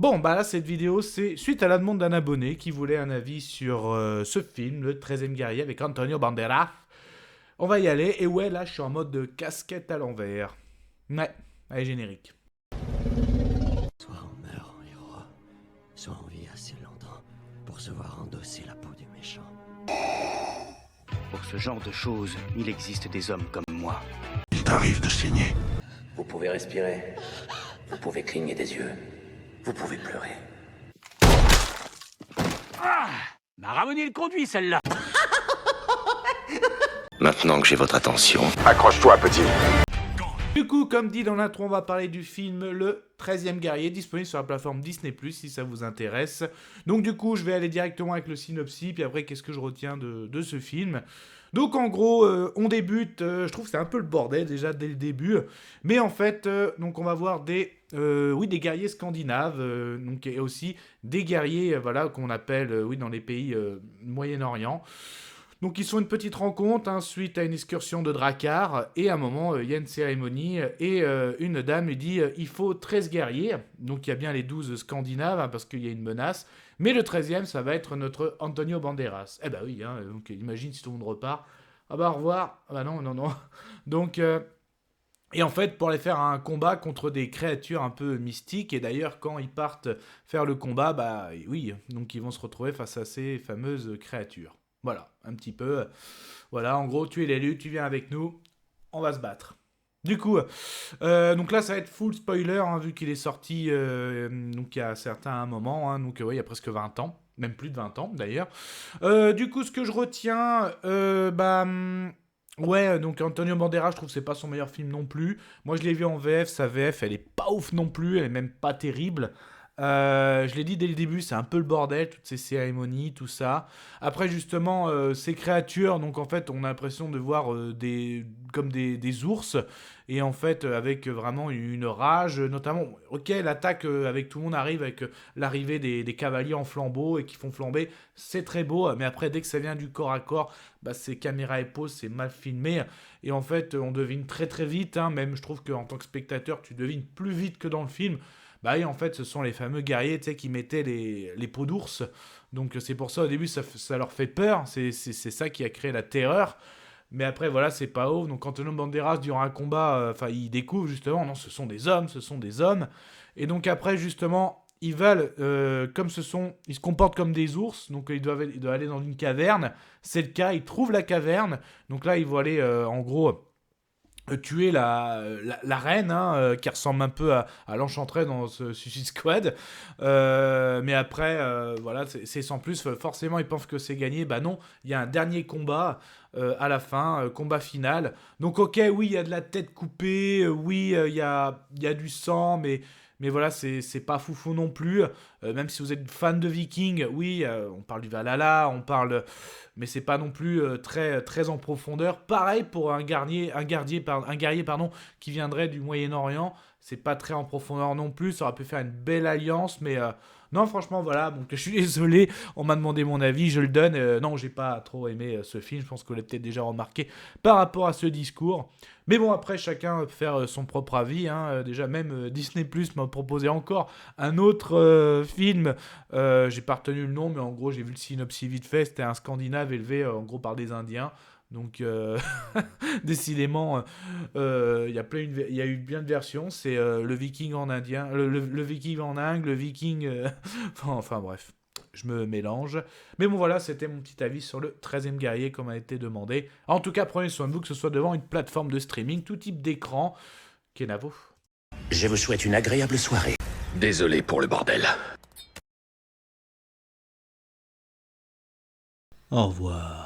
Bon, bah là, cette vidéo, c'est suite à la demande d'un abonné qui voulait un avis sur ce film, le 13e guerrier, avec Antonio Banderas. On va y aller, et ouais, là, je suis en mode de casquette à l'envers. Ouais, allez, générique. Soit on meurt en héros, soit on vit assez longtemps pour se voir endosser la peau du méchant. Pour ce genre de choses, il existe des hommes comme moi. Il t'arrive de saigner. Vous pouvez respirer. Vous pouvez cligner des yeux. Vous pouvez pleurer. M'a ramené le conduit, celle-là. Maintenant que j'ai votre attention, Accroche-toi, petit. Du coup, comme dit dans l'intro, on va parler du film Le 13e guerrier, disponible sur la plateforme Disney+, si ça vous intéresse. Donc du coup, je vais aller directement avec le synopsis, puis après, qu'est-ce que je retiens de ce film. Donc en gros, on débute, je trouve que c'est un peu le bordel déjà dès le début, mais en fait, donc on va voir des guerriers scandinaves, donc, et aussi des guerriers voilà, qu'on appelle dans les pays Moyen-Orient. Donc ils sont une petite rencontre suite à une excursion de Drakkar, et à un moment, il y a une cérémonie, et une dame lui dit il faut 13 guerriers, donc il y a bien les 12 scandinaves, parce qu'il y a une menace, mais le 13e, ça va être notre Antonio Banderas. Eh bah oui, donc imagine si tout le monde repart, ah bah au revoir, ah bah non, non, non, donc... Et en fait, pour aller faire un combat contre des créatures un peu mystiques, et d'ailleurs, quand ils partent faire le combat, bah oui, donc ils vont se retrouver face à ces fameuses créatures. Voilà, un petit peu. Voilà, en gros, tu es l'élu, tu viens avec nous, on va se battre. Du coup, donc là, ça va être full spoiler, vu qu'il est sorti donc il y a certains moments, donc ouais, il y a presque 20 ans, même plus de 20 ans d'ailleurs. Du coup, ce que je retiens, ouais, donc Antonio Banderas, je trouve que c'est pas son meilleur film non plus. Moi, je l'ai vu en VF, sa VF, elle est pas ouf non plus, elle est même pas terrible. Je l'ai dit dès le début, c'est un peu le bordel, toutes ces cérémonies, tout ça. Après, justement, ces créatures, donc en fait, on a l'impression de voir comme des ours, et en fait, avec vraiment une rage, notamment, ok, l'attaque avec tout le monde arrive, avec l'arrivée des cavaliers en flambeau et qui font flamber, c'est très beau, mais après, dès que ça vient du corps à corps, bah, c'est caméra et pause, c'est mal filmé, et en fait, on devine très très vite, même je trouve qu'en tant que spectateur, tu devines plus vite que dans le film. Bah oui, en fait, ce sont les fameux guerriers, tu sais, qui mettaient les peaux d'ours. Donc c'est pour ça, au début, ça leur fait peur. C'est ça qui a créé la terreur. Mais après, voilà, c'est pas ouf. Donc Antonio Banderas, durant un combat, il découvre justement, non, ce sont des hommes, ce sont des hommes. Et donc après, justement, ils veulent, ils se comportent comme des ours. Donc ils doivent aller dans une caverne. C'est le cas, ils trouvent la caverne. Donc là, ils vont aller, en gros... tuer la reine, qui ressemble un peu à l'Enchanteresse dans ce Suicide Squad. Mais après, voilà, c'est sans plus. Forcément, ils pensent que c'est gagné. Bah non, il y a un dernier combat à la fin, combat final. Donc ok, oui, il y a de la tête coupée, oui, il y a du sang, mais voilà, c'est pas foufou non plus. Même si vous êtes fan de Vikings, oui, on parle du Valhalla, mais c'est pas non plus très, très en profondeur. Pareil pour un guerrier, pardon, qui viendrait du Moyen-Orient, c'est pas très en profondeur non plus. Ça aurait pu faire une belle alliance, mais non, franchement, voilà. Donc je suis désolé, on m'a demandé mon avis, je le donne. Non, j'ai pas trop aimé ce film. Je pense que vous l'avez peut-être déjà remarqué par rapport à ce discours. Mais bon, après, chacun peut faire son propre avis. Déjà, même Disney Plus m'a proposé encore un autre film. J'ai pas retenu le nom, mais en gros, j'ai vu le synopsis vite fait. C'était un Scandinave élevé, en gros, par des Indiens. Donc, décidément, il y a eu bien de versions. C'est le Viking en indien, le Viking en Inde, le Viking... enfin, bref. Je me mélange. Mais bon, voilà, c'était mon petit avis sur le 13e guerrier, comme a été demandé. En tout cas, prenez soin de vous, que ce soit devant une plateforme de streaming, tout type d'écran. Kenavo. Je vous souhaite une agréable soirée. Désolé pour le bordel. Au revoir.